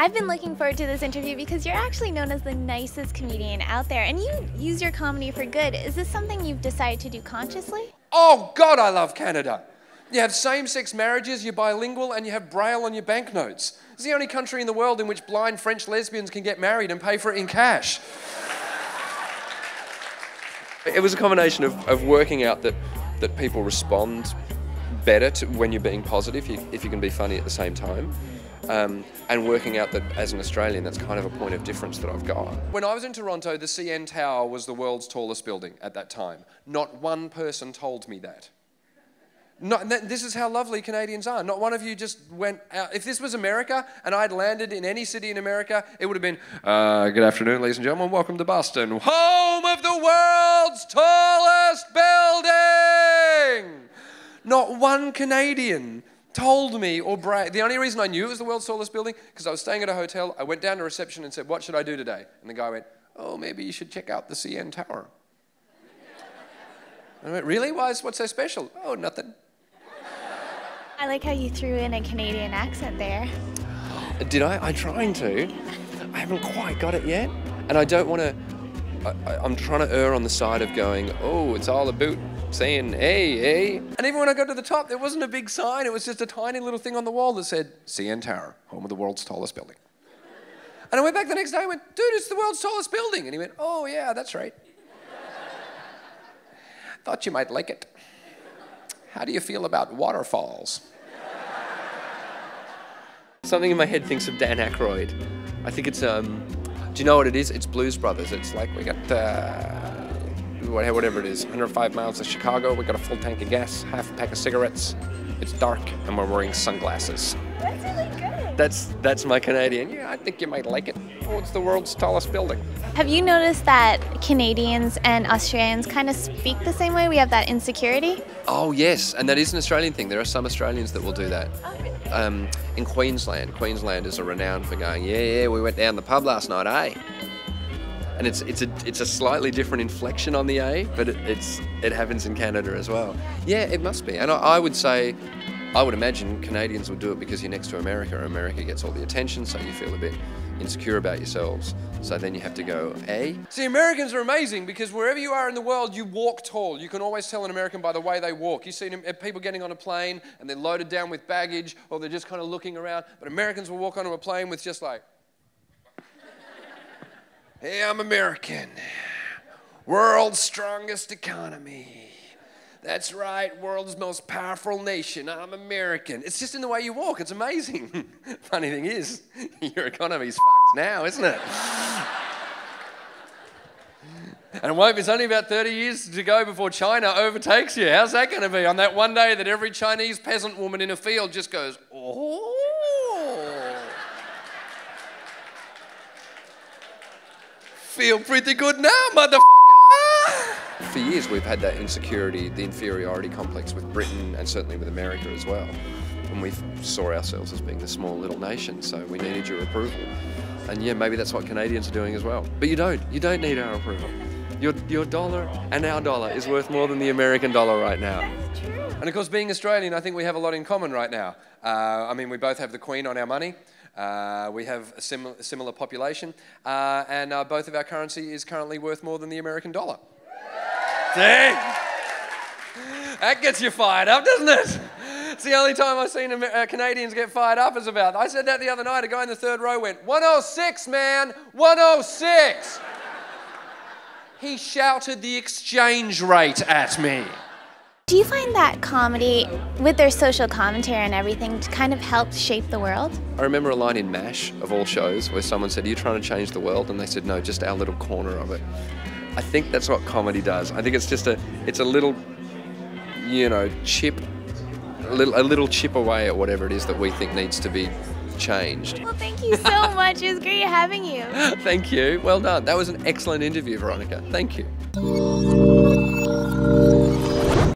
I've been looking forward to this interview because you're actually known as the nicest comedian out there, and you use your comedy for good. Is this something you've decided to do consciously? Oh God, I love Canada. You have same-sex marriages, you're bilingual, and you have Braille on your banknotes. It's the only country in the world in which blind French lesbians can get married and pay for it in cash. It was a combination of working out that people respond better to when you're being positive, if you can be funny at the same time. And working out that as an Australian, that's kind of a point of difference that I've got. When I was in Toronto, the CN Tower was the world's tallest building at that time. Not one person told me that. This is how lovely Canadians are. Not one of you just went out. If this was America and I'd landed in any city in America, it would have been, good afternoon, ladies and gentlemen, welcome to Boston, home of the world's tallest building. Not one Canadian told me or bragged. The only reason I knew it was the world's tallest building, because I was staying at a hotel, I went down to reception and said, what should I do today? And the guy went, oh, maybe you should check out the CN Tower. And I went, really? What's so special? Oh, nothing. I like how you threw in a Canadian accent there. Did I? I'm trying to. I haven't quite got it yet. And I don't want to, I'm trying to err on the side of going, oh, it's all about saying, hey. And even when I got to the top, there wasn't a big sign. It was just a tiny little thing on the wall that said, CN Tower, home of the world's tallest building. And I went back the next day and went, dude, it's the world's tallest building. And he went, oh, yeah, that's right. Thought you might like it. How do you feel about waterfalls? Something in my head thinks of Dan Aykroyd. I think it's, do you know what it is? It's Blues Brothers. It's like we got, whatever it is, 105 miles to Chicago, we got a full tank of gas, half a pack of cigarettes, it's dark, and we're wearing sunglasses. That's really good. That's my Canadian. Yeah, I think you might like it. Oh, it's the world's tallest building. Have you noticed that Canadians and Australians kind of speak the same way? We have that insecurity? Oh, yes, and that is an Australian thing. There are some Australians that will do that. In Queensland, Queenslanders are renowned for going, yeah, we went down the pub last night, eh? And it's a slightly different inflection on the A, but it happens in Canada as well. Yeah, it must be. And I would say, I would imagine Canadians would do it because you're next to America. America gets all the attention, so you feel a bit insecure about yourselves. So then you have to go, A. See, Americans are amazing because wherever you are in the world, you walk tall. You can always tell an American by the way they walk. You see people getting on a plane and they're loaded down with baggage or they're just kind of looking around. But Americans will walk onto a plane with just like, hey, I'm American. World's strongest economy. That's right, world's most powerful nation. I'm American. It's just in the way you walk. It's amazing. Funny thing is, your economy's fucked now, isn't it? And it's only about 30 years to go before China overtakes you. How's that going to be on that one day that every Chinese peasant woman in a field just goes, oh. Feel pretty good now, motherfucker. For years we've had that insecurity, the inferiority complex with Britain and certainly with America as well. And we saw ourselves as being the small little nation, so we needed your approval. And yeah, maybe that's what Canadians are doing as well. But you don't need our approval. Your dollar and our dollar is worth more than the American dollar right now. That's true. And of course, being Australian, I think we have a lot in common right now. I mean, we both have the Queen on our money. We have a similar population, and both of our currency is currently worth more than the American dollar. Dang! That gets you fired up, doesn't it? It's the only time I've seen Canadians get fired up is about. I said that the other night. A guy in the third row went, 106, man, 106. He shouted the exchange rate at me. Do you find that comedy, with their social commentary and everything, kind of helps shape the world? I remember a line in MASH, of all shows, where someone said, are you trying to change the world? And they said, no, just our little corner of it. I think that's what comedy does. I think it's just a little, chip, a little chip away at whatever it is that we think needs to be changed. Well, thank you so much. It was great having you. Thank you. Well done. That was an excellent interview, Veronica. Thank you.